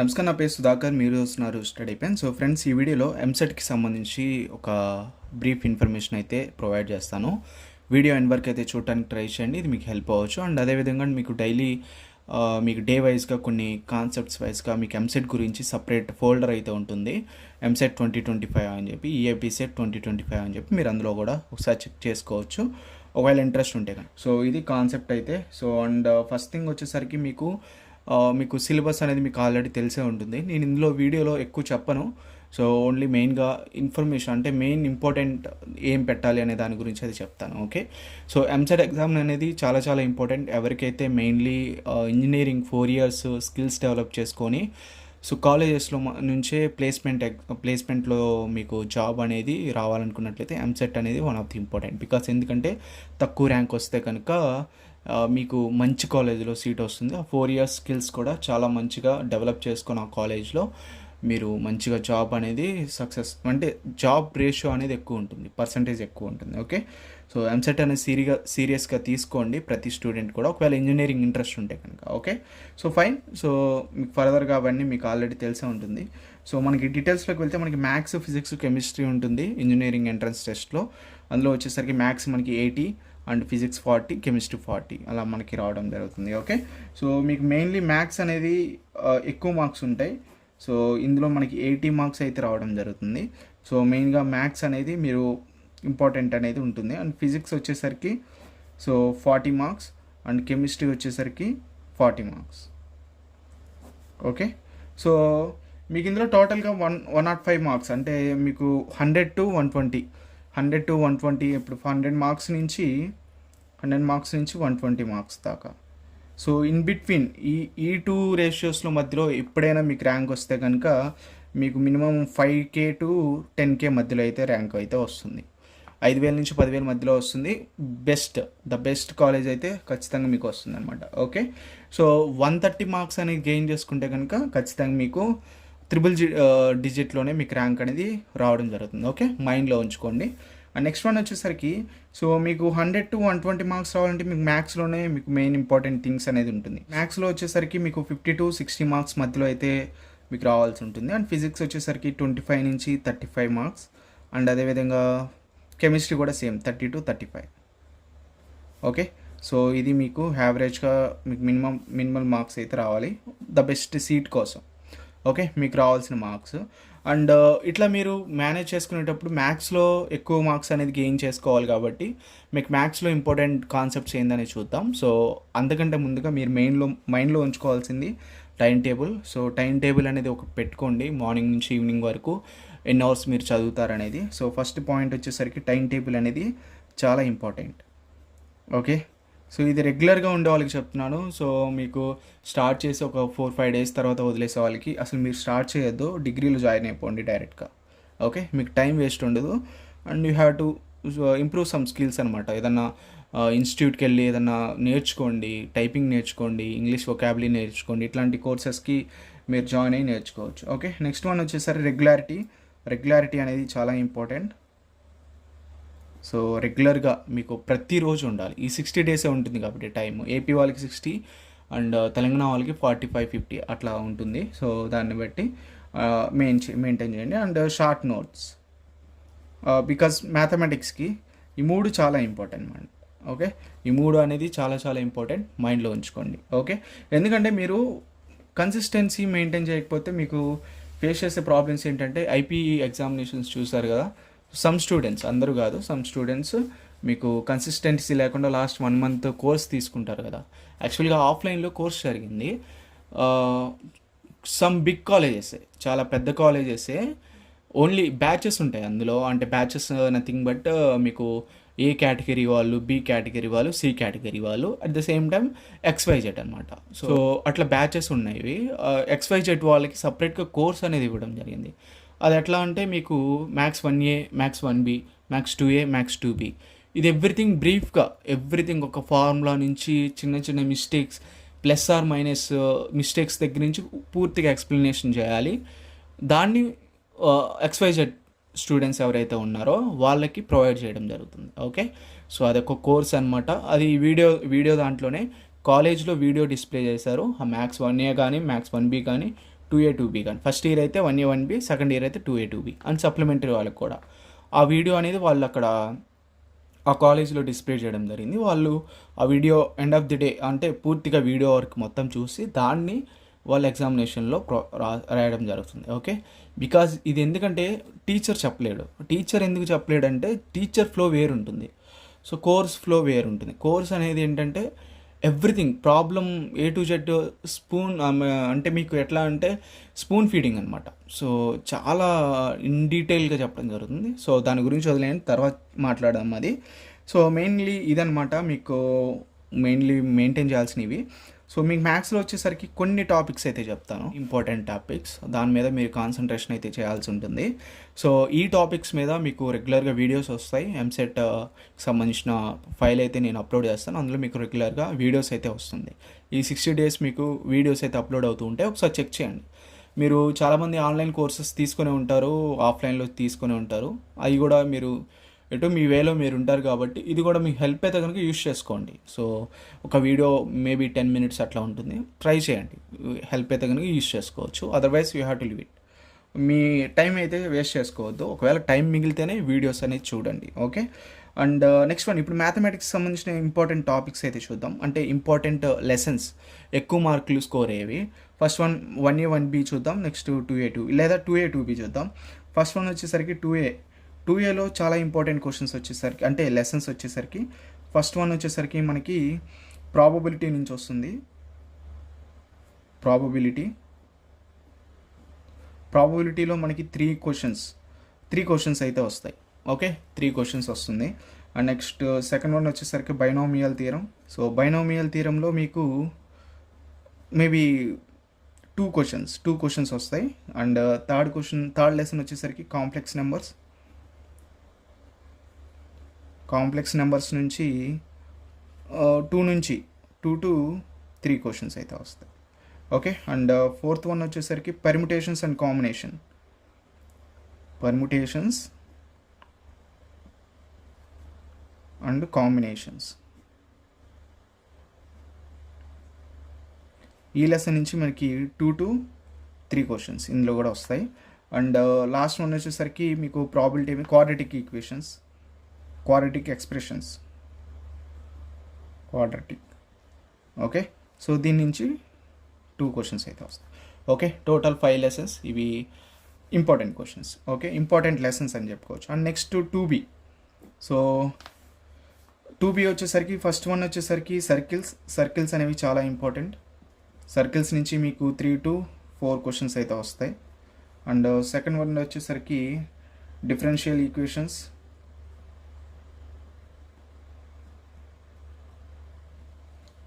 నమస్కారం. నా పేరు సుధాకర్. మీరు చూస్తున్నారు స్టడీ పెన్. సో ఫ్రెండ్స్, ఈ వీడియోలో ఎంసెట్‌కి సంబంధించి ఒక బ్రీఫ్ ఇన్ఫర్మేషన్ అయితే ప్రొవైడ్ చేస్తాను. వీడియో ఎండ్ వరకు అయితే చూడటానికి ట్రై చేయండి. ఇది మీకు హెల్ప్ అవ్వచ్చు. అండ్ అదేవిధంగా మీకు డైలీ మీకు డే వైజ్గా కొన్ని కాన్సెప్ట్స్ వైజ్గా మీకు ఎంసెట్ గురించి సపరేట్ ఫోల్డర్ అయితే ఉంటుంది. ఎంసెట్ 2025 అని చెప్పి, ఈఏపీ సెట్ 2025 అని చెప్పి మీరు అందులో కూడా ఒకసారి చెక్ చేసుకోవచ్చు ఒకవేళ ఇంట్రెస్ట్ ఉంటే కనుక. సో ఇది కాన్సెప్ట్ అయితే. సో అండ్ ఫస్ట్ థింగ్ వచ్చేసరికి మీకు సిలబస్ అనేది మీకు ఆల్రెడీ తెలిసే ఉంటుంది. నేను ఇందులో వీడియోలో ఎక్కువ చెప్పను. సో ఓన్లీ మెయిన్గా ఇన్ఫర్మేషన్, అంటే మెయిన్ ఇంపార్టెంట్ ఏం పెట్టాలి అనే దాని గురించి అది చెప్తాను. ఓకే. సో ఎంసెట్ ఎగ్జామ్ అనేది చాలా చాలా ఇంపార్టెంట్. ఎవరికైతే mainly engineering 4 years skills develop చేసుకొని సో కాలేజెస్లో నుంచే ప్లేస్మెంట్లో మీకు జాబ్ అనేది రావాలనుకున్నట్లయితే ఎంసెట్ అనేది one of the important. Because ఎందుకంటే తక్కువ ర్యాంక్ వస్తే కనుక మీకు మంచి కాలేజీలో సీట్ వస్తుంది. ఆ 4 years స్కిల్స్ కూడా చాలా మంచిగా డెవలప్ చేసుకొని ఆ కాలేజ్లో మీరు మంచిగా జాబ్ అనేది సక్సెస్, అంటే జాబ్ రేషియో అనేది ఎక్కువ ఉంటుంది, పర్సంటేజ్ ఎక్కువ ఉంటుంది. ఓకే. సో ఎంసెట్ అనేది సీరియస్గా తీసుకోండి ప్రతి స్టూడెంట్ కూడా, ఒకవేళ ఇంజనీరింగ్ ఇంట్రెస్ట్ ఉంటే కనుక. ఓకే. So fine. సో మీకు ఫర్దర్గా అవన్నీ మీకు ఆల్రెడీ తెలిసే ఉంటుంది. సో మనకి డీటెయిల్స్లోకి వెళ్తే మనకి మ్యాథ్స్, ఫిజిక్స్, కెమిస్ట్రీ ఉంటుంది ఇంజనీరింగ్ ఎంట్రన్స్ టెస్ట్లో. అందులో వచ్చేసరికి మ్యాథ్స్ మనకి 80 అండ్ ఫిజిక్స్ 40, కెమిస్ట్రీ 40 అలా మనకి రావడం జరుగుతుంది. ఓకే. సో మీకు మెయిన్లీ మ్యాథ్స్ అనేది ఎక్కువ మార్క్స్ ఉంటాయి. సో ఇందులో మనకి 80 మార్క్స్ అయితే రావడం జరుగుతుంది. సో మెయిన్గా మ్యాథ్స్ అనేది మీరు ఇంపార్టెంట్ అనేది ఉంటుంది. అండ్ ఫిజిక్స్ వచ్చేసరికి సో 40 మార్క్స్ అండ్ కెమిస్ట్రీ వచ్చేసరికి 40 మార్క్స్. ఓకే. సో మీకు ఇందులో టోటల్గా 105 మార్క్స్, అంటే మీకు 100 to 120 ఇప్పుడు 100 మార్క్స్ నుంచి 120 మార్క్స్ దాకా. సో ఇన్ బిట్వీన్ ఈ టూ రేషియోస్లో మధ్యలో ఎప్పుడైనా మీకు ర్యాంక్ వస్తే కనుక మీకు మినిమం 5K to 10K మధ్యలో అయితే ర్యాంక్ అయితే వస్తుంది. 5,000 నుంచి 10,000 మధ్యలో వస్తుంది. ద బెస్ట్ కాలేజ్ అయితే ఖచ్చితంగా మీకు వస్తుంది అనమాట. ఓకే. సో 130 మార్క్స్ అనేది గెయిన్ చేసుకుంటే కనుక ఖచ్చితంగా మీకు డిజిట్లోనే మీకు ర్యాంక్ అనేది రావడం జరుగుతుంది. ఓకే, మైండ్లో ఉంచుకోండి. అండ్ నెక్స్ట్ వన్ వచ్చేసరికి సో మీకు 100 to 120 మార్క్స్ రావాలంటే మీకు మ్యాథ్స్లోనే మీకు మెయిన్ ఇంపార్టెంట్ థింగ్స్ అనేది ఉంటుంది. మ్యాథ్స్లో వచ్చేసరికి మీకు 50 to 60 మార్క్స్ మధ్యలో అయితే మీకు రావాల్సి ఉంటుంది. అండ్ ఫిజిక్స్ వచ్చేసరికి 25 నుంచి 35 మార్క్స్. అండ్ అదేవిధంగా కెమిస్ట్రీ కూడా సేమ్ 30 to 35. ఓకే. సో ఇది మీకు యావరేజ్గా మీకు మినిమం మార్క్స్ అయితే రావాలి ద బెస్ట్ సీట్ కోసం. ఓకే, మీకు రావాల్సిన మార్క్స్. అండ్ ఇట్లా మీరు మేనేజ్ చేసుకునేటప్పుడు మ్యాథ్స్లో ఎక్కువ మార్క్స్ అనేది గెయిన్ చేసుకోవాలి కాబట్టి మీకు మ్యాథ్స్లో ఇంపార్టెంట్ కాన్సెప్ట్స్ ఏందని చూద్దాం. సో అంతకంటే ముందుగా మీరు మైండ్లో ఉంచుకోవాల్సింది time table. So time table అనేది ఒక పెట్టుకోండి, మార్నింగ్ నుంచి ఈవినింగ్ వరకు ఎన్ని అవర్స్ మీరు చదువుతారనేది. సో ఫస్ట్ పాయింట్ వచ్చేసరికి టైం టేబుల్ అనేది చాలా ఇంపార్టెంట్. ఓకే. సో ఇది రెగ్యులర్గా ఉండే వాళ్ళకి చెప్తున్నాను. సో మీకు స్టార్ట్ చేసి ఒక 4-5 days తర్వాత వదిలేసే వాళ్ళకి అసలు మీరు స్టార్ట్ చేయొద్దు, డిగ్రీలో జాయిన్ అయిపోండి డైరెక్ట్గా. ఓకే, మీకు టైం వేస్ట్ ఉండదు. And you have to improve some skills అనమాట. ఏదన్నా ఇన్స్టిట్యూట్కి వెళ్ళి ఏదన్నా నేర్చుకోండి, టైపింగ్ నేర్చుకోండి, ఇంగ్లీష్ వొకాబులరీ నేర్చుకోండి. ఇట్లాంటి కోర్సెస్కి మీరు జాయిన్ అయ్యి నేర్చుకోవచ్చు. ఓకే. నెక్స్ట్ వన్ వచ్చేసరికి రెగ్యులారిటీ అనేది చాలా ఇంపార్టెంట్. సో రెగ్యులర్గా మీకు ప్రతిరోజు ఉండాలి. ఈ 60 days ఉంటుంది కాబట్టి టైం. ఏపీ వాళ్ళకి 60 అండ్ తెలంగాణ వాళ్ళకి 45-50 అట్లా ఉంటుంది. సో దాన్ని బట్టి మెయింటైన్ చేయండి. అండ్ షార్ట్ నోట్స్, బికాస్ మ్యాథమెటిక్స్కి ఈ 3 చాలా ఇంపార్టెంట్ మైండ్. ఓకే, ఈ 3 అనేది చాలా చాలా ఇంపార్టెంట్, మైండ్లో ఉంచుకోండి. ఓకే. ఎందుకంటే మీరు కన్సిస్టెన్సీ మెయింటైన్ చేయకపోతే మీకు ఫేస్ చేసే ప్రాబ్లమ్స్ ఏంటంటే ఐపీఈ ఎగ్జామినేషన్స్ చూసారు కదా, సమ్ స్టూడెంట్స్, అందరూ కాదు, సమ్ స్టూడెంట్స్ మీకు కన్సిస్టెన్సీ లేకుండా లాస్ట్ 1 month కోర్స్ తీసుకుంటారు కదా. యాక్చువల్గా ఆఫ్లైన్లో కోర్స్ జరిగింది. సమ్ బిగ్ కాలేజెస్, చాలా పెద్ద కాలేజెసే ఓన్లీ బ్యాచెస్ ఉంటాయి అందులో. అంటే బ్యాచెస్ నథింగ్ బట్ మీకు ఏ కేటగిరీ వాళ్ళు, బి కేటగిరీ వాళ్ళు, సి కేటగిరీ వాళ్ళు, at the same time XYZ అనమాట. సో అట్లా బ్యాచెస్ ఉన్నాయి. XYZ వాళ్ళకి సపరేట్గా కోర్స్ అనేది ఇవ్వడం జరిగింది. అది ఎట్లా అంటే మీకు maths 1A, maths 1B, maths 2A, maths 2B, ఇది ఎవ్రీథింగ్ బ్రీఫ్గా, ఎవ్రీథింగ్ ఒక ఫార్ములా నుంచి చిన్న చిన్న mistakes, plus or minus mistakes దగ్గర నుంచి పూర్తిగా ఎక్స్ప్లెనేషన్ చేయాలి. దాన్ని XYZ స్టూడెంట్స్ ఎవరైతే ఉన్నారో వాళ్ళకి ప్రొవైడ్ చేయడం జరుగుతుంది. ఓకే. సో అదొక కోర్స్ అనమాట. అది వీడియో దాంట్లోనే కాలేజ్లో వీడియో డిస్ప్లే చేశారు. ఆ మ్యాథ్స్ 1A కానీ, మ్యాథ్స్ 1B కానీ, 2A 2B కానీ ఫస్ట్ ఇయర్ అయితే 1A 1B, సెకండ్ ఇయర్ అయితే 2A 2B అండ్ సప్లిమెంటరీ వాళ్ళకి కూడా ఆ వీడియో అనేది వాళ్ళు అక్కడ ఆ కాలేజ్లో డిస్ప్లే చేయడం జరిగింది. వాళ్ళు ఆ video end of the day అంటే పూర్తిగా వీడియో వర్క్ మొత్తం చూసి దాన్ని వాళ్ళ ఎగ్జామినేషన్లో రాయడం జరుగుతుంది. ఓకే, బికాజ్ ఇది ఎందుకంటే టీచర్ చెప్పలేడు. టీచర్ ఎందుకు చెప్పలేడు అంటే టీచర్ ఫ్లో వేరు ఉంటుంది, సో కోర్స్ ఫ్లో వేరు ఉంటుంది. కోర్స్ అనేది ఏంటంటే everything problem A to Z spoon అంటే మీకు ఎట్లా అంటే స్పూన్ ఫీడింగ్ అనమాట. సో చాలా ఇన్ డీటెయిల్గా చెప్పడం జరుగుతుంది. సో దాని గురించి వదిలేని తర్వాత మాట్లాడదాం అది. సో మెయిన్లీ ఇదనమాట మీకు మెయిన్లీ మెయింటైన్ చేయాల్సినవి. సో మీకు మ్యాథ్స్లో వచ్చేసరికి కొన్ని టాపిక్స్ అయితే చెప్తాను, ఇంపార్టెంట్ టాపిక్స్, దాని మీద మీరు కాన్సన్ట్రేషన్ అయితే చేయాల్సి ఉంటుంది. సో ఈ టాపిక్స్ మీద మీకు రెగ్యులర్గా వీడియోస్ వస్తాయి. ఎంసెట్ సంబంధించిన ఫైల్ అయితే నేను అప్లోడ్ చేస్తాను, అందులో మీకు రెగ్యులర్గా వీడియోస్ అయితే వస్తుంది. ఈ 60 days మీకు వీడియోస్ అయితే అప్లోడ్ అవుతూ ఉంటాయి, ఒకసారి చెక్ చేయండి. మీరు చాలామంది ఆన్లైన్ కోర్సెస్ తీసుకునే ఉంటారు, ఆఫ్లైన్లో తీసుకునే ఉంటారు. అవి కూడా మీరు ఎటు మీ వేలో మీరు ఉంటారు కాబట్టి ఇది కూడా మీకు హెల్ప్ అయితే కనుక యూస్ చేసుకోండి. సో ఒక వీడియో మేబీ 10 minutes అట్లా ఉంటుంది, ట్రై చేయండి. హెల్ప్ అయితే కనుక యూస్ చేసుకోవచ్చు, otherwise you have to live it. Me time అయితే వేస్ట్ చేసుకోవద్దు, ఒకవేళ టైం మిగిలితేనే వీడియోస్ అనేది చూడండి. ఓకే, అండ్ నెక్స్ట్ వన్ ఇప్పుడు మ్యాథమెటిక్స్ సంబంధించిన ఇంపార్టెంట్ టాపిక్స్ అయితే చూద్దాం, అంటే ఇంపార్టెంట్ లెసన్స్ ఎక్కువ మార్కులు స్కోర్ అయ్యేవి. ఫస్ట్ వన్ 1A 1B చూద్దాం, నెక్స్ట్ 2A 2 లేదా 2A 2B చూద్దాం. ఫస్ట్ వన్ వచ్చేసరికి 2Aలో చాలా ఇంపార్టెంట్ క్వశ్చన్స్ వచ్చేసరికి అంటే లెసన్స్ వచ్చేసరికి ఫస్ట్ వన్ వచ్చేసరికి మనకి ప్రాబబిలిటీ నుంచి వస్తుంది. ప్రాబబిలిటీలో మనకి 3 క్వశ్చన్స్ అయితే వస్తాయి. ఓకే, 3 క్వశ్చన్స్ వస్తుంది. అండ్ నెక్స్ట్ సెకండ్ వన్ వచ్చేసరికి బైనామియల్ థియరం. సో బైనామియల్ థియరంలో మీకు మేబీ 2 క్వశ్చన్స్ వస్తాయి. అండ్ థర్డ్ లెసన్ వచ్చేసరికి కాంప్లెక్స్ నెంబర్స్ నుంచి 2 to 3 క్వశ్చన్స్ అయితే వస్తాయి. ఓకే, అండ్ ఫోర్త్ వన్ వచ్చేసరికి పర్ముటేషన్స్ అండ్ కాంబినేషన్స్. ఈ లెసన్ నుంచి మనకి 2 to 3 క్వశ్చన్స్ ఇందులో కూడా వస్తాయి. అండ్ లాస్ట్ వన్ వచ్చేసరికి మీకు probability quadratic expressions. Okay, so దీని నుంచి 2 క్వశ్చన్స్ అయితే వస్తాయి. ఓకే, టోటల్ 5 లెసన్స్, ఇవి important questions. Okay, important lessons అని చెప్పుకోవచ్చు. And next 2B. So 2B వచ్చేసరికి ఫస్ట్ వన్ వచ్చేసరికి సర్కిల్స్ అనేవి చాలా ఇంపార్టెంట్. సర్కిల్స్ నుంచి మీకు 3 to 4 క్వశ్చన్స్ అయితే వస్తాయి. అండ్ సెకండ్ వన్ వచ్చేసరికి డిఫరెన్షియల్ ఈక్వేషన్స్.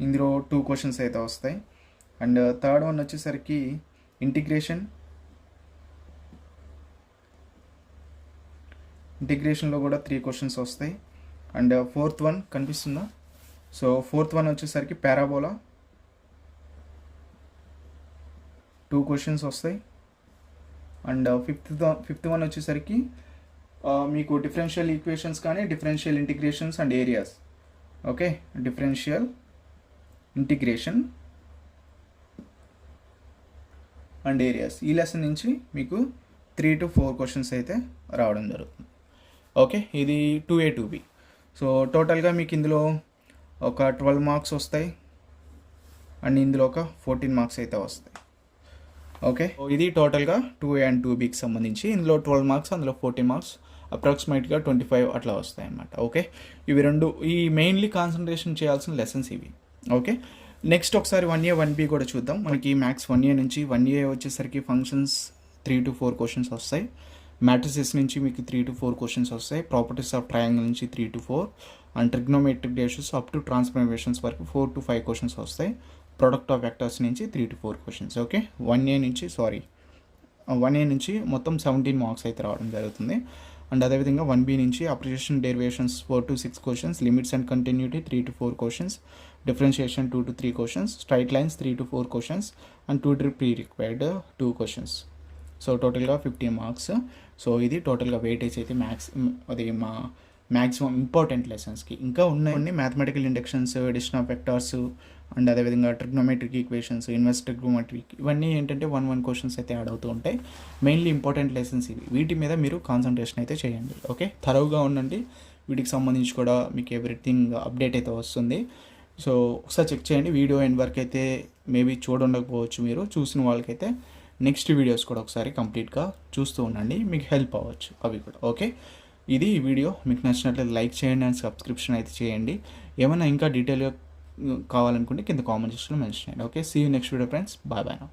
ఇందులో 2 క్వశ్చన్స్ అయితే వస్తాయి. అండ్ థర్డ్ వన్ వచ్చేసరికి ఇంటిగ్రేషన్లో కూడా 3 క్వశ్చన్స్ వస్తాయి. అండ్ ఫోర్త్ వన్ కనిపిస్తుందా? సో ఫోర్త్ వన్ వచ్చేసరికి పారాబోలా, 2 క్వశ్చన్స్ వస్తాయి. అండ్ ఫిఫ్త్ వన్ వచ్చేసరికి మీకు డిఫరెన్షియల్ ఈక్వేషన్స్ కానీ differential integrations and areas. Okay, differential integration and areas. ఈ లెసన్ నుంచి మీకు 3 to 4 క్వశ్చన్స్ అయితే రావడం జరుగుతుంది. ఓకే, ఇది 2A 2B. సో టోటల్గా మీకు ఇందులో ఒక 12 మార్క్స్ వస్తాయి అండ్ ఇందులో ఒక 14 మార్క్స్ అయితే వస్తాయి. ఓకే, ఇది టోటల్గా 2A and 2Bకి సంబంధించి. ఇందులో 12 మార్క్స్, అందులో 14 మార్క్స్, అప్రాక్సిమేట్గా 25 అట్లా వస్తాయి అన్నమాట. ఓకే, ఇవి రెండు ఈ మెయిన్లీ కాన్సన్ట్రేషన్ చేయాల్సిన లెసన్స్ ఇవి. ఓకే, నెక్స్ట్ ఒకసారి 1A 1B కూడా చూద్దాం. మనకి మ్యాథ్స్ 1A నుంచి 1A వచ్చేసరికి ఫంక్షన్స్ 3 to 4 క్వశ్చన్స్ వస్తాయి. మ్యాట్రిసెస్ నుంచి మీకు 3 to 4 క్వశ్చన్స్ వస్తాయి. ప్రాపర్టీస్ ఆఫ్ ట్రయాంగిల్ నుంచి 3 to 4 and trigonometric ratios up to transformations వరకు 4 to 5 క్వశ్చన్స్ వస్తాయి. ప్రొడక్ట్ ఆఫ్ వెక్టర్స్ నుంచి 3 to 4 క్వశ్చన్స్. ఓకే, 1A నుంచి మొత్తం 17 మార్క్స్ అయితే రావడం జరుగుతుంది. అండ్ అదేవిధంగా 1B నుంచి appreciation derivations 4 to 6 questions, limits and continuity 3 to 4 questions, differentiation 2 to 3 questions, straight lines 3 to 4 questions and 2 pre required 2 questions. So టోటల్గా 15 marks. So ఇది టోటల్గా వెయిటేజ్ అయితే అది మా మ్యాక్సిమం ఇంపార్టెంట్ లెసన్స్కి. ఇంకా ఉన్నాయి mathematical inductions, addition of vectors, and అదేవిధంగా trigonometric equations, inverse trigonometric, ఇవన్నీ ఏంటంటే 1 క్వశ్చన్స్ అయితే యాడ్ అవుతూ ఉంటాయి. మెయిన్లీ ఇంపార్టెంట్ లెసన్స్ ఇవి. వీటి మీద మీరు కాన్సన్ట్రేషన్ అయితే చేయండి. ఓకే, థరోగా ఉండండి. వీటికి సంబంధించి కూడా మీకు ఎవ్రీథింగ్ అప్డేట్ అయితే వస్తుంది. సో ఒకసారి చెక్ చేయండి. వీడియో ఎండ్ వరకు అయితే మేబీ చూడండకపోవచ్చు, మీరు చూసిన వాళ్ళకైతే నెక్స్ట్ వీడియోస్ కూడా ఒకసారి కంప్లీట్గా చూస్తూ ఉండండి, మీకు హెల్ప్ అవ్వచ్చు అవి కూడా. ఓకే, ఇది ఈ వీడియో మీకు నచ్చినట్లయితే లైక్ చేయండి అండ్ సబ్స్క్రిప్షన్ అయితే చేయండి. ఏమైనా ఇంకా డీటెయిల్గా కావాలనుకుంటే కింద కామెంట్ సెక్షన్లో మెన్షన్ చేయండి. Okay, see you next video friends. Bye bye now.